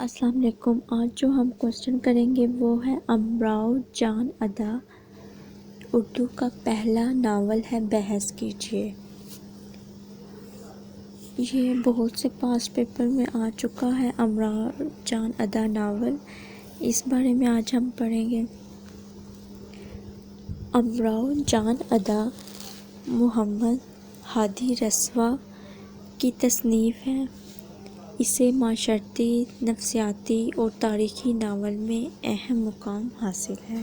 السلام علیکم۔ آج جو ہم کوسچن کریں گے وہ ہے امراؤ جان ادا اردو کا پہلا ناول ہے، بحث کیجیے۔ یہ بہت سے پاس پیپر میں آ چکا ہے امراؤ جان ادا ناول، اس بارے میں آج ہم پڑھیں گے۔ امراؤ جان ادا محمد ہادی رسوا کی تصنیف ہے۔ اسے معاشرتی، نفسیاتی اور تاریخی ناول میں اہم مقام حاصل ہے۔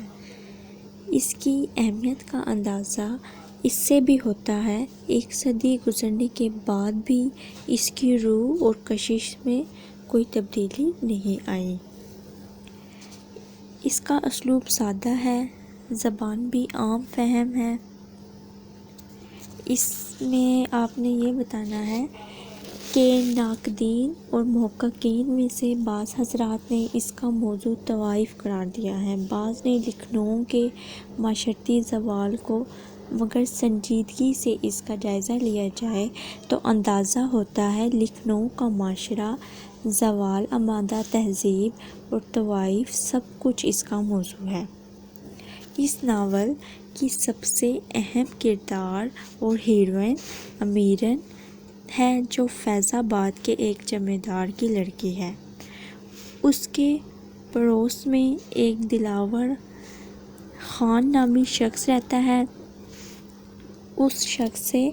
اس کی اہمیت کا اندازہ اس سے بھی ہوتا ہے، ایک صدی گزرنے کے بعد بھی اس کی روح اور کشش میں کوئی تبدیلی نہیں آئی۔ اس کا اسلوب سادہ ہے، زبان بھی عام فہم ہے۔ اس میں آپ نے یہ بتانا ہے کہ ناقدین اور محققین میں سے بعض حضرات نے اس کا موضوع طوائف قرار دیا ہے، بعض نے لکھنؤ کے معاشرتی زوال کو، مگر سنجیدگی سے اس کا جائزہ لیا جائے تو اندازہ ہوتا ہے لکھنؤ کا معاشرہ، زوال آمادہ تہذیب اور طوائف، سب کچھ اس کا موضوع ہے۔ اس ناول کی سب سے اہم کردار اور ہیروئن امیرن ہے، جو فیض آباد کے ایک جمیندار کی لڑکی ہے۔ اس کے پڑوس میں ایک دلاور خان نامی شخص رہتا ہے۔ اس شخص سے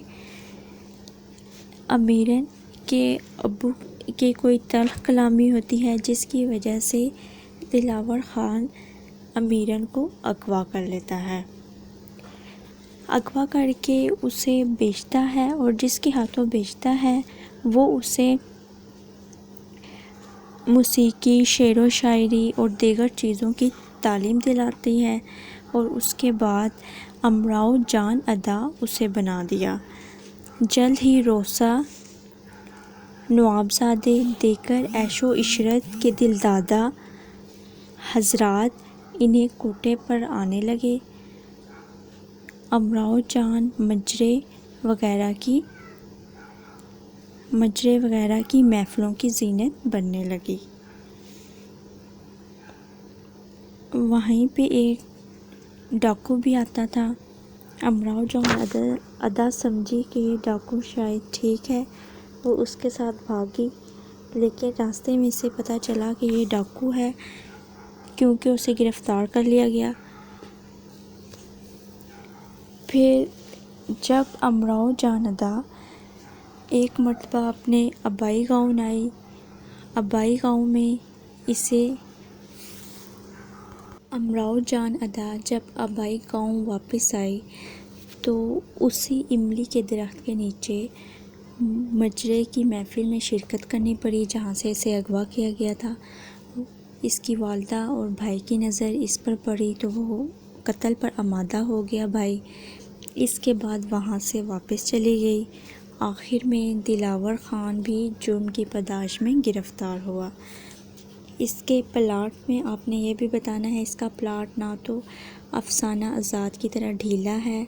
امیرن کے ابو کی کوئی تلخ کلامی ہوتی ہے، جس کی وجہ سے دلاور خان امیرن کو اغوا کر لیتا ہے۔ اغوا کر کے اسے بیچتا ہے اور جس کے ہاتھوں بیچتا ہے وہ اسے موسیقی، شعر و شاعری اور دیگر چیزوں کی تعلیم دلاتی ہے، اور اس کے بعد امراؤ جان ادا اسے بنا دیا۔ جلد ہی روسا نوابزادے دیگر عیش و عشرت کے دلدادہ حضرات انہیں کوٹے پر آنے لگے۔ امراؤ جان مجرے وغیرہ کی محفلوں کی زینت بننے لگی۔ وہیں پہ ایک ڈاکو بھی آتا تھا۔ امراؤ جان ادا سمجھی کہ یہ ڈاکو شاید ٹھیک ہے، وہ اس کے ساتھ بھاگی، لیکن راستے میں سے پتہ چلا کہ یہ ڈاکو ہے، کیونکہ اسے گرفتار کر لیا گیا۔ پھر جب امراؤ جان ادا ایک مرتبہ اپنے آبائی گاؤں آئی، آبائی گاؤں میں امراؤ جان ادا جب آبائی گاؤں واپس آئی تو اسی املی کے درخت کے نیچے مجرے کی محفل میں شرکت کرنی پڑی، جہاں سے اسے اغوا کیا گیا تھا۔ اس کی والدہ اور بھائی کی نظر اس پر پڑی تو وہ قتل پر آمادہ ہو گیا بھائی۔ اس کے بعد وہاں سے واپس چلی گئی۔ آخر میں دلاور خان بھی جرم کی پاداش میں گرفتار ہوا۔ اس کے پلاٹ میں آپ نے یہ بھی بتانا ہے، اس کا پلاٹ نہ تو افسانہ آزاد کی طرح ڈھیلا ہے،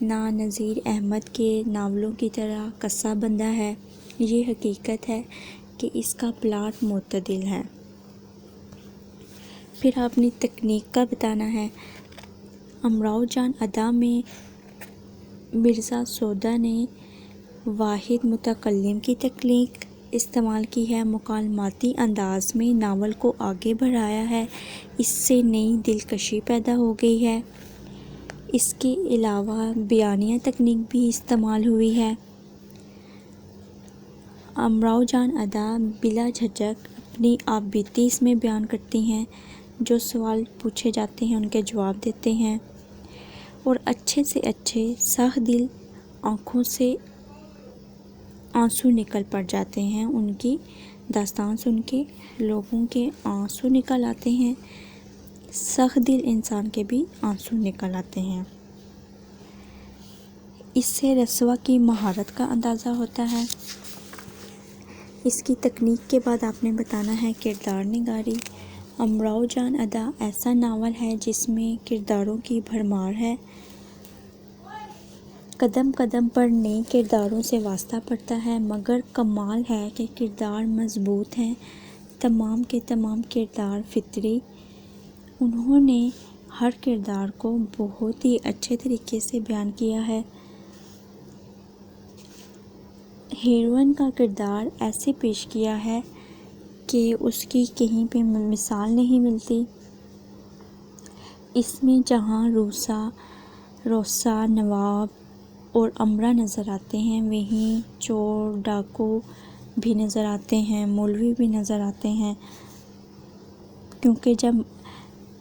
نہ نذیر احمد کے ناولوں کی طرح قصہ بندہ ہے۔ یہ حقیقت ہے کہ اس کا پلاٹ معتدل ہے۔ پھر آپ نے تکنیک کا بتانا ہے۔ امراؤ جان ادا میں مرزا سودا نے واحد متکلم کی تکنیک استعمال کی ہے، مکالماتی انداز میں ناول کو آگے بڑھایا ہے، اس سے نئی دلکشی پیدا ہو گئی ہے۔ اس کے علاوہ بیانیہ تکنیک بھی استعمال ہوئی ہے۔ امراؤ جان ادا بلا جھجک اپنی آپ بیتی اس میں بیان کرتی ہیں، جو سوال پوچھے جاتے ہیں ان کے جواب دیتے ہیں، اور اچھے سے اچھے ساخت دل آنکھوں سے آنسو نکل پڑ جاتے ہیں۔ ان کی داستان سن کے لوگوں کے آنسو نکل آتے ہیں، سخت دل انسان کے بھی آنسو نکل آتے ہیں۔ اس سے رسوا کی مہارت کا اندازہ ہوتا ہے۔ اس کی تکنیک کے بعد آپ نے بتانا ہے کردار نگاری۔ امراؤ جان ادا ایسا ناول ہے جس میں کرداروں کی بھرمار ہے۔ قدم قدم پر نئے کرداروں سے واسطہ پڑتا ہے، مگر کمال ہے کہ کردار مضبوط ہیں، تمام کے تمام کردار فطری، انہوں نے ہر کردار کو بہت ہی اچھے طریقے سے بیان کیا ہے۔ ہیروئن کا کردار ایسے پیش کیا ہے کہ اس کی کہیں پہ مثال نہیں ملتی۔ اس میں جہاں روسا، نواب اور امرا نظر آتے ہیں، وہیں چور، ڈاکو بھی نظر آتے ہیں، مولوی بھی نظر آتے ہیں، کیونکہ جب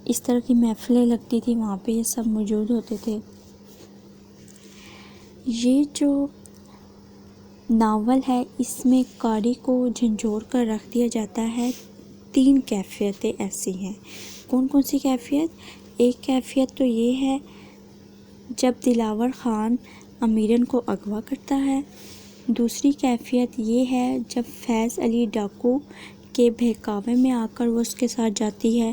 اس طرح کی محفلیں لگتی تھی وہاں پہ یہ سب موجود ہوتے تھے۔ یہ جو ناول ہے اس میں قاری کو جھنجھوڑ کر رکھ دیا جاتا ہے۔ 3 کیفیتیں ایسی ہیں۔ کون کون سی کیفیت؟ ایک کیفیت تو یہ ہے جب دلاور خان امیرن کو اغوا کرتا ہے۔ دوسری کیفیت یہ ہے جب فیض علی ڈاکو کے بہکاوے میں آ کر وہ اس کے ساتھ جاتی ہے۔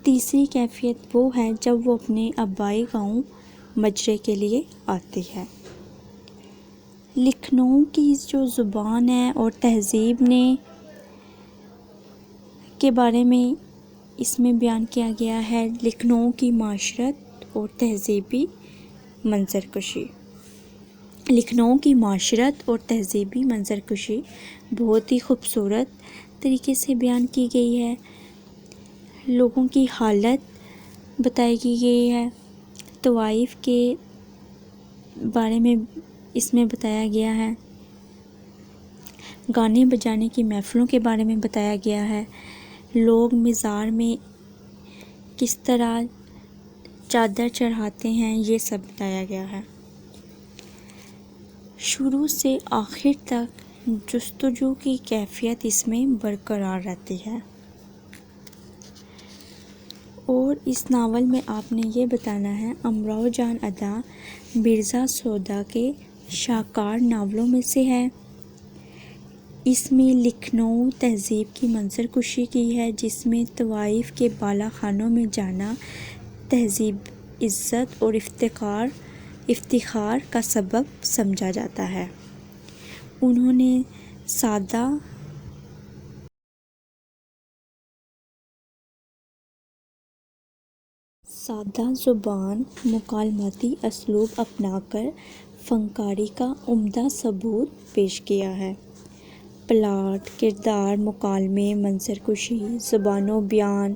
تیسری کیفیت وہ ہے جب وہ اپنے آبائی گاؤں مجرے کے لیے آتی ہے۔ لکھنؤ کی جو زبان ہے اور تہذیب کے بارے میں اس میں بیان کیا گیا ہے۔ لکھنؤ کی معاشرت اور تہذیبی منظرکشی، لکھنؤ کی معاشرت اور تہذیبی منظرکشی بہت ہی خوبصورت طریقے سے بیان کی گئی ہے۔ لوگوں کی حالت بتائی گئی ہے، طوائف کے بارے میں اس میں بتایا گیا ہے، گانے بجانے کی محفلوں کے بارے میں بتایا گیا ہے، لوگ مزار میں کس طرح چادر چڑھاتے ہیں یہ سب بتایا گیا ہے۔ شروع سے آخر تک جستجو کی کیفیت اس میں برقرار رہتی ہے۔ اور اس ناول میں آپ نے یہ بتانا ہے، امراؤ جان ادا مرزا سودا کے شاہکار ناولوں میں سے ہے۔ اس میں لکھنؤ تہذیب کی منظرکشی کی ہے، جس میں طوائف کے بالا خانوں میں جانا تہذیب، عزت اور افتخار کا سبب سمجھا جاتا ہے۔ انہوں نے سادہ زبان، مکالماتی اسلوب اپنا کر فنکاری کا عمدہ ثبوت پیش کیا ہے۔ پلاٹ، کردار، مکالمے، منظرکشی، زبان و بیان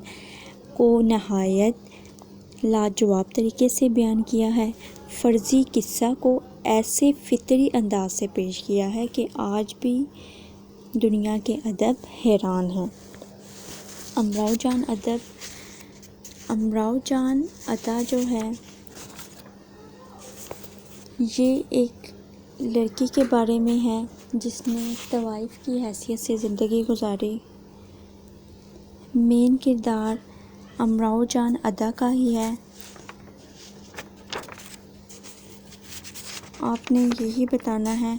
کو نہایت لاجواب طریقے سے بیان کیا ہے۔ فرضی قصہ کو ایسے فطری انداز سے پیش کیا ہے کہ آج بھی دنیا کے ادیب حیران ہیں۔ امراؤ جان ادا جو ہے یہ ایک لڑکی کے بارے میں ہے جس نے طوائف کی حیثیت سے زندگی گزاری۔ مین کردار امراؤ جان ادا کا ہی ہے۔ آپ نے یہی بتانا ہے۔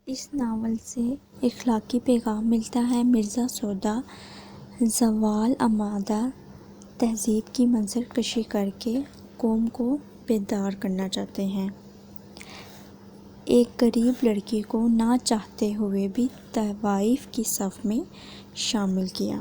اس ناول سے اخلاقی پیغام ملتا ہے۔ مرزا سودا زوال آمدہ تہذیب کی منظرکشی کر کے قوم کو بیدار کرنا چاہتے ہیں۔ ایک غریب لڑکی کو نہ چاہتے ہوئے بھی طوائف کی صف میں شامل کیا۔